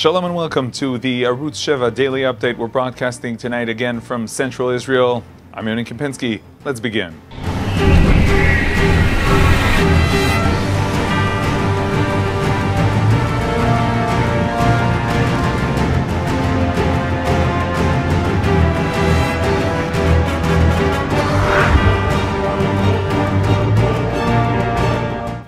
Shalom and welcome to the Arutz Sheva Daily Update. We're broadcasting tonight again from Central Israel. I'm Yoni Kempinski. Let's begin.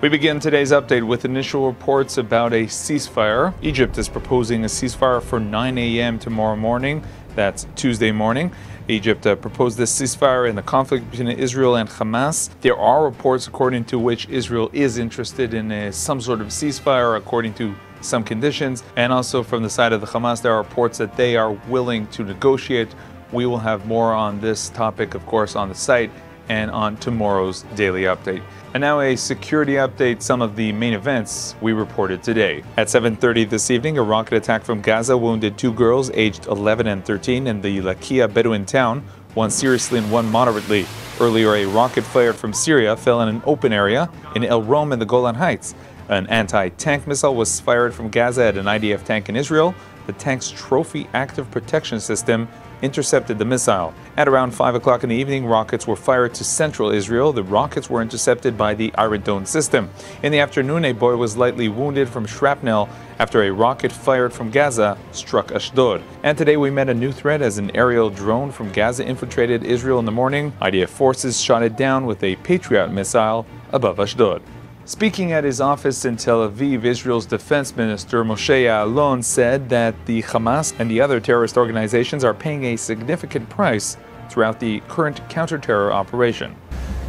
We begin today's update with initial reports about a ceasefire. Egypt is proposing a ceasefire for 9 a.m. tomorrow morning. That's Tuesday morning. Egypt proposed this ceasefire in the conflict between Israel and Hamas. There are reports according to which Israel is interested in some sort of ceasefire according to some conditions. And also from the side of the Hamas, there are reports that they are willing to negotiate. We will have more on this topic, of course, on the site and on tomorrow's daily update. And now a security update, some of the main events we reported today. At 7:30 this evening, a rocket attack from Gaza wounded two girls aged 11 and 13 in the Lakia Bedouin town, one seriously and one moderately. Earlier, a rocket fired from Syria fell in an open area in El Rom in the Golan Heights. An anti-tank missile was fired from Gaza at an IDF tank in Israel. The tank's Trophy active protection system intercepted the missile. At around 5 o'clock in the evening, rockets were fired to central Israel. The rockets were intercepted by the Iron Dome system. In the afternoon, a boy was lightly wounded from shrapnel after a rocket fired from Gaza struck Ashdod. And today we met a new threat as an aerial drone from Gaza infiltrated Israel in the morning. IDF forces shot it down with a Patriot missile above Ashdod. Speaking at his office in Tel Aviv, Israel's defense minister Moshe Ya'alon said that the Hamas and the other terrorist organizations are paying a significant price throughout the current counter-terror operation.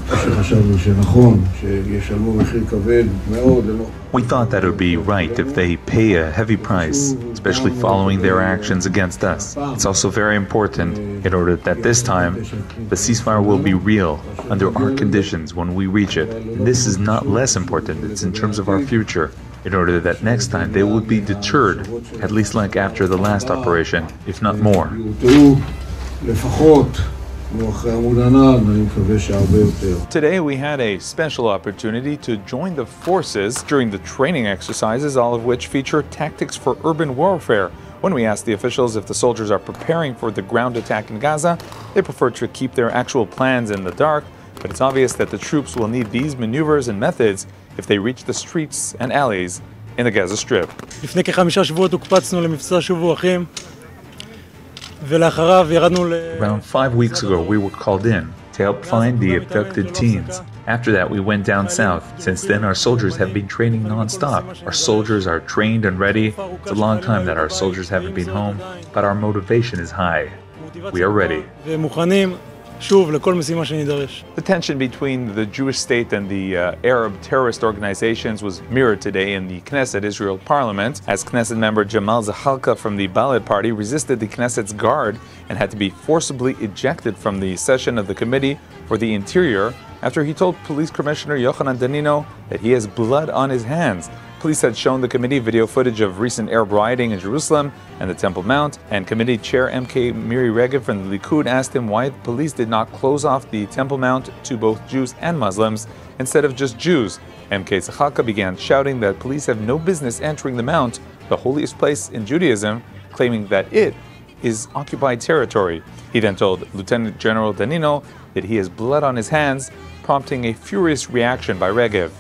We thought that it would be right if they pay a heavy price, especially following their actions against us. It's also very important in order that this time the ceasefire will be real under our conditions when we reach it. And this is not less important, it's in terms of our future, in order that next time they will be deterred, at least like after the last operation, if not more. Today we had a special opportunity to join the forces during the training exercises, all of which feature tactics for urban warfare. When we asked the officials if the soldiers are preparing for the ground attack in Gaza, they prefer to keep their actual plans in the dark, but it's obvious that the troops will need these maneuvers and methods if they reach the streets and alleys in the Gaza Strip. Around 5 weeks ago, we were called in to help find the abducted teens. After that, we went down south. Since then, our soldiers have been training non-stop. Our soldiers are trained and ready. It's a long time that our soldiers haven't been home, but our motivation is high. We are ready. The tension between the Jewish state and the Arab terrorist organizations was mirrored today in the Knesset Israel parliament, as Knesset member Jamal Zahalka from the Balad party resisted the Knesset's guard and had to be forcibly ejected from the session of the Committee for the Interior after he told Police Commissioner Yochanan Danino that he has blood on his hands. Police had shown the committee video footage of recent Arab rioting in Jerusalem and the Temple Mount, and committee chair MK Miri Regev from the Likud asked him why the police did not close off the Temple Mount to both Jews and Muslims instead of just Jews. MK Zahalka began shouting that police have no business entering the Mount, the holiest place in Judaism, claiming that it is occupied territory. He then told Lieutenant General Danino that he has blood on his hands, prompting a furious reaction by Regev.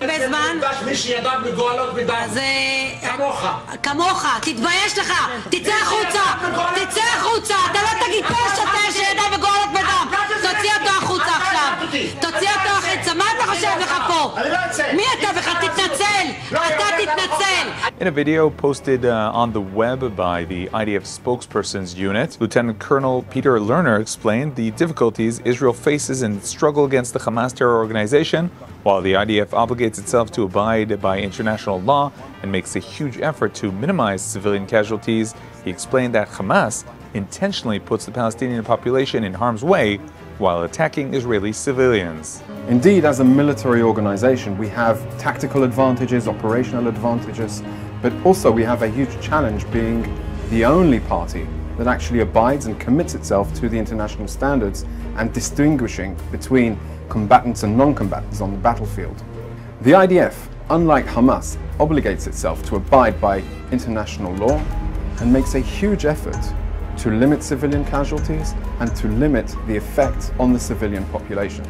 In a video posted on the web by the IDF spokesperson's unit, Lieutenant Colonel Peter Lerner explained the difficulties Israel faces in its struggle against the Hamas terror organization, while the IDF obligates itself to abide by international law and makes a huge effort to minimize civilian casualties. He explained that Hamas intentionally puts the Palestinian population in harm's way while attacking Israeli civilians. Indeed, as a military organization, we have tactical advantages, operational advantages, but also we have a huge challenge being the only party that actually abides and commits itself to the international standards and distinguishing between combatants and non-combatants on the battlefield. The IDF, unlike Hamas, obligates itself to abide by international law and makes a huge effort to limit civilian casualties and to limit the effect on the civilian population.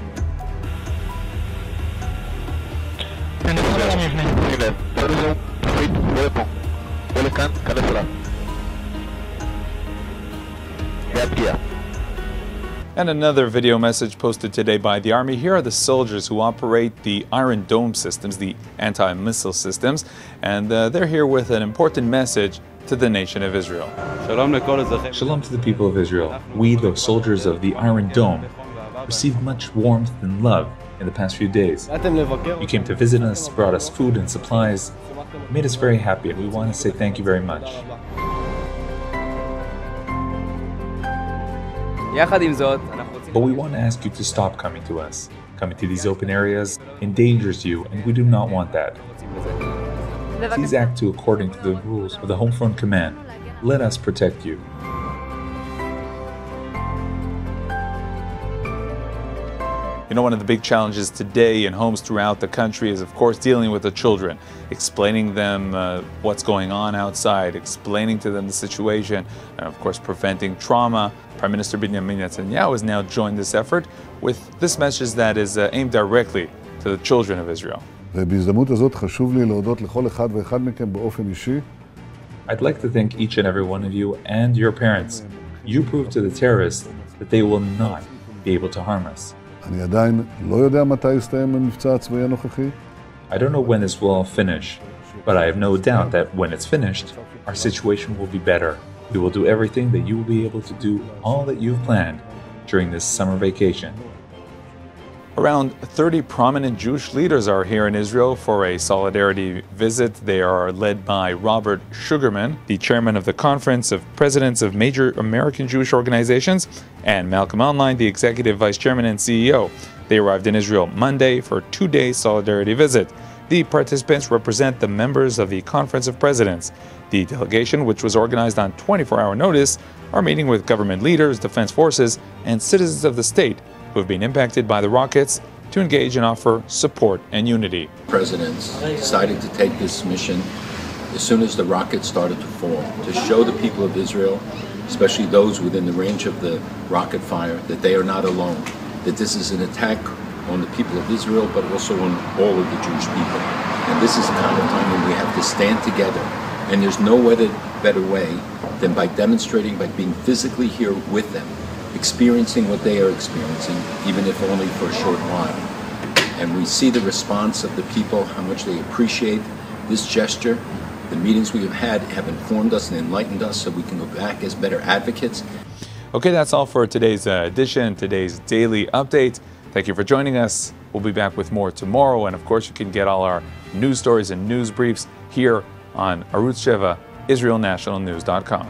And another video message posted today by the Army. Here are the soldiers who operate the Iron Dome systems, the anti-missile systems, and they're here with an important message to the nation of Israel. Shalom to the people of Israel. We, the soldiers of the Iron Dome, received much warmth and love in the past few days. You came to visit us, brought us food and supplies, made us very happy, and we want to say thank you very much. But we want to ask you to stop coming to us. Coming to these open areas endangers you, and we do not want that. Please act according to the rules of the Home Front Command. Let us protect you. You know, one of the big challenges today in homes throughout the country is, of course, dealing with the children, explaining them what's going on outside, explaining to them the situation, and of course, preventing trauma. Prime Minister Benjamin Netanyahu has now joined this effort with this message that is aimed directly to the children of Israel. I'd like to thank each and every one of you and your parents. You proved to the terrorists that they will not be able to harm us. I don't know when this will all finish, but I have no doubt that when it's finished, our situation will be better. We will do everything that you will be able to do all that you've planned during this summer vacation. Around 30 prominent Jewish leaders are here in Israel for a solidarity visit. They are led by Robert Sugarman, the chairman of the Conference of Presidents of Major American Jewish Organizations, and Malcolm Online, the executive vice chairman and CEO. They arrived in Israel Monday for a two-day solidarity visit. The participants represent the members of the Conference of Presidents. The delegation, which was organized on 24-hour notice, are meeting with government leaders, defense forces, and citizens of the state who have been impacted by the rockets to engage and offer support and unity. Presidents decided to take this mission as soon as the rockets started to fall, to show the people of Israel, especially those within the range of the rocket fire, that they are not alone, that this is an attack on the people of Israel, but also on all of the Jewish people. And this is the kind of time when we have to stand together. And there's no better way than by demonstrating, by being physically here with them, experiencing what they are experiencing, even if only for a short while. And we see the response of the people, how much they appreciate this gesture. The meetings we have had have informed us and enlightened us so we can go back as better advocates. Okay, that's all for today's edition, today's daily update. Thank you for joining us. We'll be back with more tomorrow. And of course, you can get all our news stories and news briefs here on Arutz Sheva, IsraelNationalNews.com.